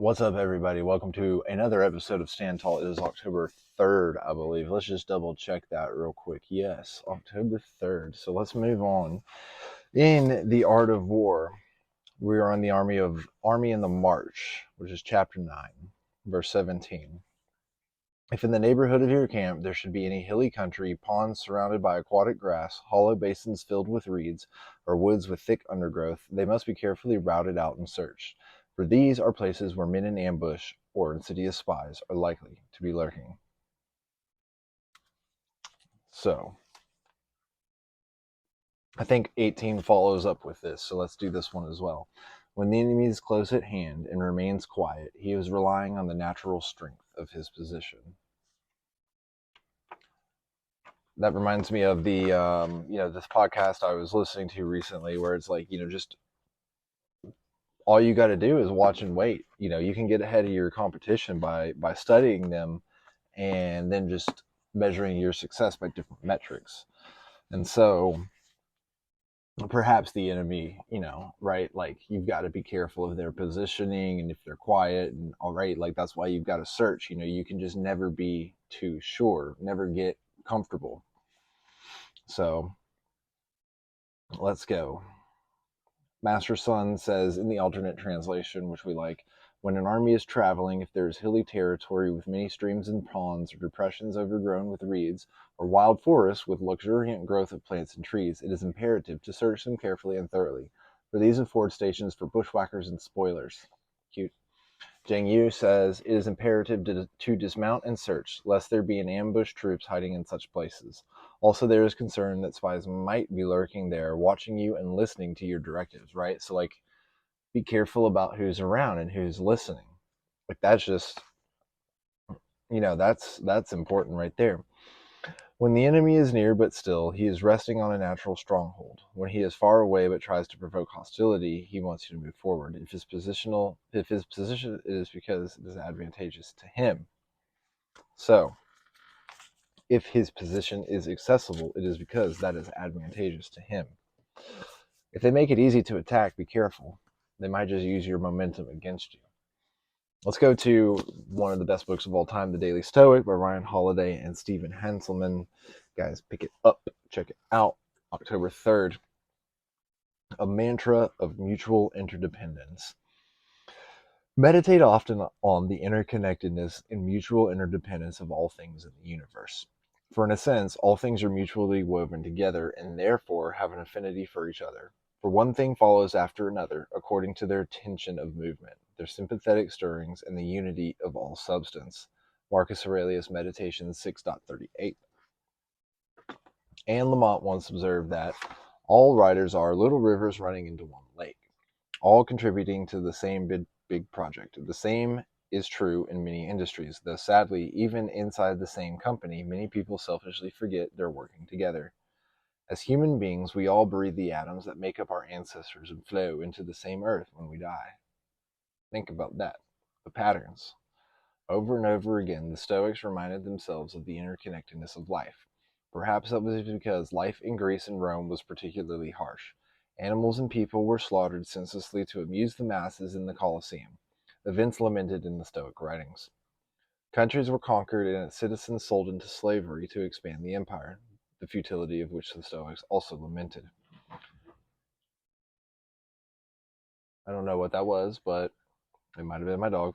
What's up, everybody? Welcome to another episode of Stand Tall. It is October 3rd, I believe. Let's just double check that real quick. Yes, October 3rd. So let's move on. In The Art of War, we are on the Army in the March, which is chapter 9, verse 17. If in the neighborhood of your camp there should be any hilly country, ponds surrounded by aquatic grass, hollow basins filled with reeds, or woods with thick undergrowth, they must be carefully routed out and searched. For these are places where men in ambush or insidious spies are likely to be lurking. So, I think 18 follows up with this, so let's do this one as well. When the enemy is close at hand and remains quiet, he is relying on the natural strength of his position. That reminds me of the this podcast I was listening to recently, where it's like, just all you got to do is watch and wait. You can get ahead of your competition by studying them, and then just measuring your success by different metrics. And so perhaps the enemy, right, like, you've got to be careful of their positioning, and if they're quiet and all right, like, that's why you've got to search. You can just never be too sure, never get comfortable. So let's go. Master Sun says in the alternate translation, which we like, when an army is traveling, if there is hilly territory with many streams and ponds, or depressions overgrown with reeds, or wild forests with luxuriant growth of plants and trees, it is imperative to search them carefully and thoroughly, for these afford stations for bushwhackers and spoilers. Cute. Zhang Yu says it is imperative to dismount and search, lest there be an ambush troops hiding in such places. Also, there is concern that spies might be lurking there, watching you and listening to your directives, right? So, like, be careful about who's around and who's listening. Like, that's just, that's important right there. When the enemy is near but still, he is resting on a natural stronghold. When he is far away but tries to provoke hostility, he wants you to move forward. If his position it is because it is advantageous to him. So, if his position is accessible, it is because that is advantageous to him. If they make it easy to attack, be careful. They might just use your momentum against you. Let's go to one of the best books of all time, The Daily Stoic by Ryan Holiday and Stephen Hanselman. Guys, pick it up, check it out. October 3rd. A mantra of mutual interdependence. Meditate often on the interconnectedness and mutual interdependence of all things in the universe. For in a sense, all things are mutually woven together and therefore have an affinity for each other. For one thing follows after another, according to their tension of movement, their sympathetic stirrings, and the unity of all substance. Marcus Aurelius, Meditations 6.38. Anne Lamott once observed that all writers are little rivers running into one lake, all contributing to the same big project. The same is true in many industries, though sadly, even inside the same company, many people selfishly forget they're working together. As human beings, we all breathe the atoms that make up our ancestors and flow into the same earth when we die. Think about that. The patterns. Over and over again, the Stoics reminded themselves of the interconnectedness of life. Perhaps that was because life in Greece and Rome was particularly harsh. Animals and people were slaughtered senselessly to amuse the masses in the Colosseum, events lamented in the Stoic writings. Countries were conquered and its citizens sold into slavery to expand the empire, the futility of which the Stoics also lamented. I don't know what that was, but it might have been my dog.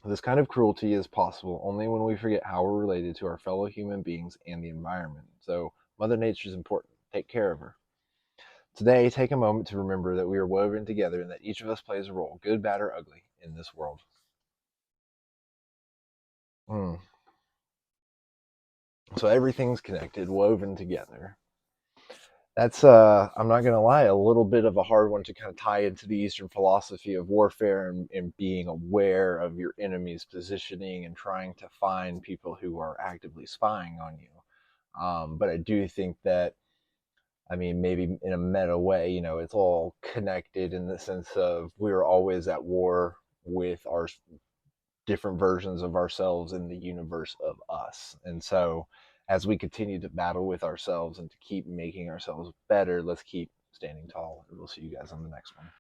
This kind of cruelty is possible only when we forget how we're related to our fellow human beings and the environment. So, Mother Nature is important. Take care of her. Today, take a moment to remember that we are woven together and that each of us plays a role, good, bad, or ugly, in this world. So everything's connected, woven together. That's, I'm not going to lie, a little bit of a hard one to kind of tie into the Eastern philosophy of warfare, and being aware of your enemy's positioning and trying to find people who are actively spying on you. But I do think that, I mean, maybe in a meta way, it's all connected in the sense of we're always at war with our different versions of ourselves in the universe of us. And so as we continue to battle with ourselves and to keep making ourselves better, let's keep standing tall. And we'll see you guys on the next one.